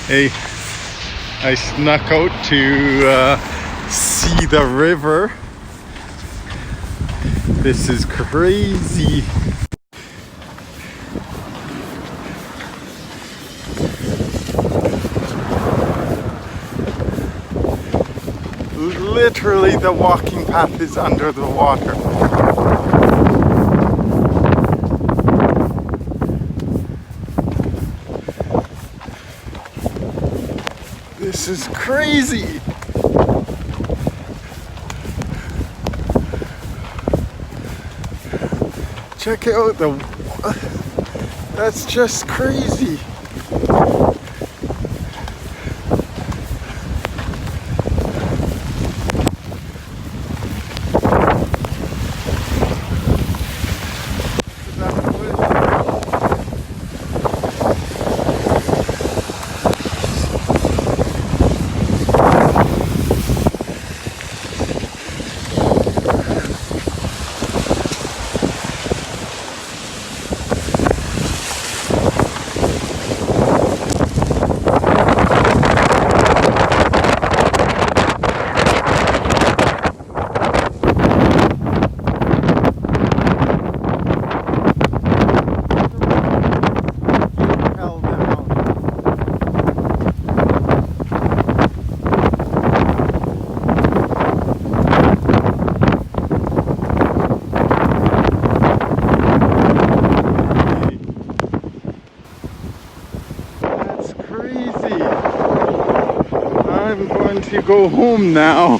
Hey, I snuck out to see the river. This is crazy. Literally, the walking path is under the water. This is crazy. Check out that's just crazy. I'm going to go home now.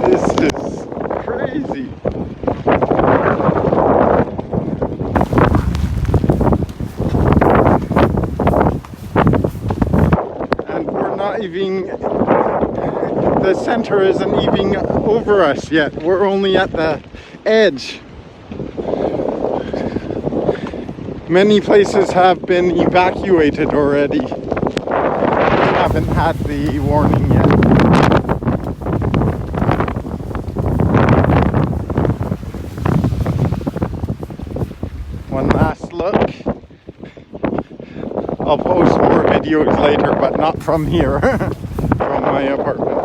This is crazy. Even the center isn't even over us yet. We're only at the edge. Many places have been evacuated already. We haven't had the warning yet. One last look. I'll post more videos later, but not from here, from my apartment.